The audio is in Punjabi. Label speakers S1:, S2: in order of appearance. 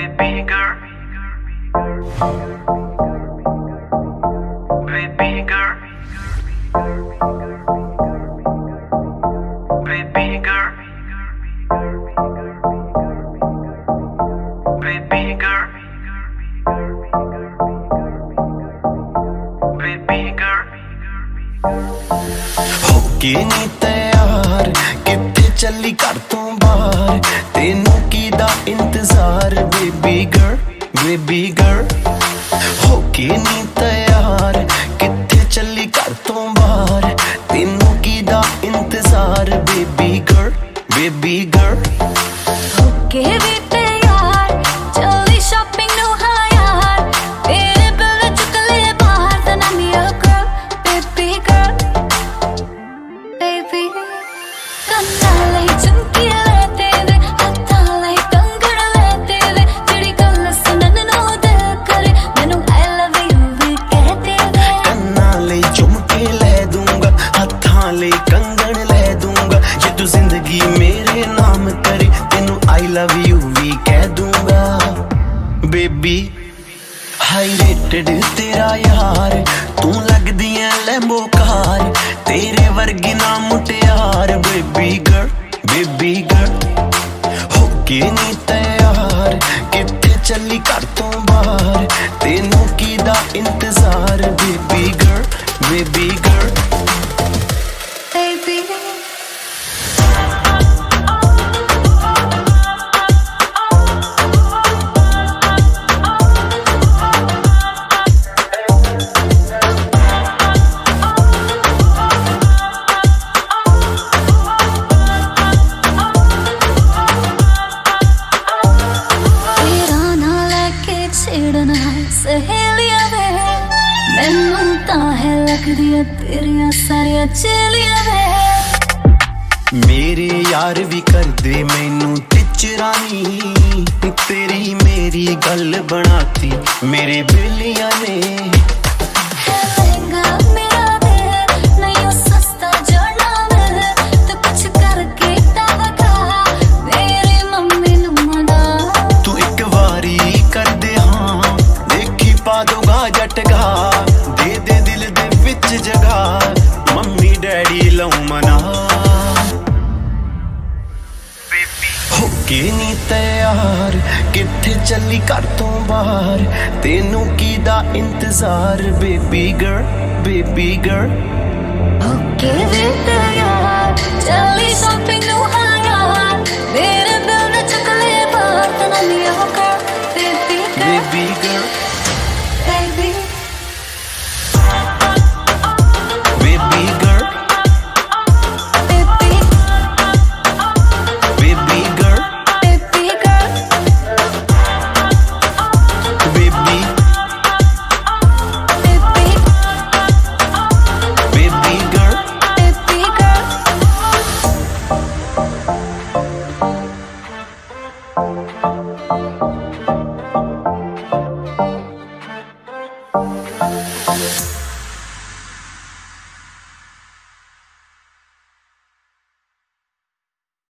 S1: baby girl, baby girl, baby girl, baby girl, baby girl.
S2: होके नी तैयार कित्थे चली घर तो बाहर तेनू कीदा इंतजार बेबी गर्ल बेबी गर्ल होके नी तैयार कित्थे चली घर तो बाहर तेनू कीदा इंतजार बेबी गर्ल बेबी गर्ल
S3: होके भी तैयार चली शॉपिंग नु हाँ यार तेरे बिल चुक ले बाहर then I'm your girl baby girl baby ਕੰਨਾਂ ਲਈ ਝੁਮਕੀ ਲੈ ਤੇਰੇ ਹੱਥਾਂ ਲਈ ਕੰਗਣ ਲੈ ਤੇਰੇ ਜਿਹੜੀ ਗੱਲ ਸੁਣਨ ਨੂੰ ਦਿਲ ਕਰੇ ਮੈਨੂੰ I love you ਵੀ ਕਹਿ ਤੇਰੇ
S2: ਕੰਨਾਂ ਲਈ ਝੁਮਕੇ ਲੈ ਦੂੰਗਾ ਹੱਥਾਂ ਲਈ ਕੰਗਣ ਲੈ ਦੂੰਗਾ ਜੇ ਤੂੰ ਜ਼ਿੰਦਗੀ ਮੇਰੇ ਨਾਮ ਕਰੇ ਤੈਨੂੰ I love you ਵੀ ਕਹਿ ਦੂੰਗਾ ਬੇਬੀ ਹਾਈ ਰੇਟਡ ਤੇਰਾ ਯਾਰ ਤੂੰ ਲੱਗਦੀ ਐ ਲੈਂਬੋ ਕਾਰ ਤੇਰੇ ਵਰਗੀ ਨਾ ਮੁਟਿਆਰ ਬੇਬੀ ਗਰਲ ਹੋਕੇ ਨੀ ਤੈयार ਕਿੱਥੇ ਚੱਲੀ ਘਰ ਤੋਂ ਬਾਹਰ ਤੈਨੂੰ ਕੀਦਾ ਇੰਤਜ਼ਾਰ ਬੇਬੀ ਗਰਲ
S3: baby ਛੇੜਨਾ ਸਹੇਲੀਆਂ ਵੇ ਮੈਨੂੰ ਤਾਂ ਹੈ ਲੱਗਦੀਆਂ ਤੇਰੀਆਂ ਸਾਰੀਆਂ ਚੇਲੀਆਂ ਵੇ
S2: ਮੇਰੇ ਯਾਰ ਵੀ ਕਰਦੇ ਮੈਨੂੰ ਟਿਚਰਾਨੀ ਤੇਰੀ ਮੇਰੀ ਗੱਲ ਬਣਾਤੀ ਮੇਰੇ ਬੇਲੀਆਂ ਨੇ
S3: ਲਹਿੰਗਾ ਮੇਰਾ ਵੇ ਨਹੀਂ ਉਹ ਸਸਤਾ ਜੜਨਾ ਵੇ ਤੂੰ ਕੁਛ ਕਰਕੇ ਤਾਂ ਵਖਾ ਮੇਰੀ ਮੰਮੀ ਨੂੰ ਮਨਾ
S2: ਤੂੰ ਇੱਕ ਵਾਰੀ ਕਰਦੇ ਹਾਂ ਦੇਖੀ ਪਾ ਦੂੰਗਾ ਜਟਗਾ ਦੇ ਦੇ ਦਿਲ ਦੇ ਵਿੱਚ ਜਗਾ ਮੰਮੀ ਡੈਡੀ ਲਉ ਮਨਾ ਹੋਕੇ ਨੀ ਤੈयार ਕਿੱਥੇ ਚੱਲੀ ਘਰ ਤੋਂ ਬਾਹਰ ਤੈਨੂੰ ਕੀਦਾ ਇੰਤਜ਼ਾਰ ਬੇਬੀ ਗਰਲ
S3: ਹੋਕੇ ਵੀ ਤੈयार ਚੱਲੀ ਸ਼ਾਪਿੰਗ ਨੂੰ ਹਾਂ ਯਾਰ ਮੇਰੇ ਬਿਲ ਨੇ ਚੁੱਕ ਲੈ ਬਾਹਰ ਤਾਂ I'm your girl baby girl
S2: baby girl
S3: baby
S2: baby girl
S3: baby
S2: baby girl
S3: baby girl
S2: baby
S3: baby
S2: baby girl
S3: baby girl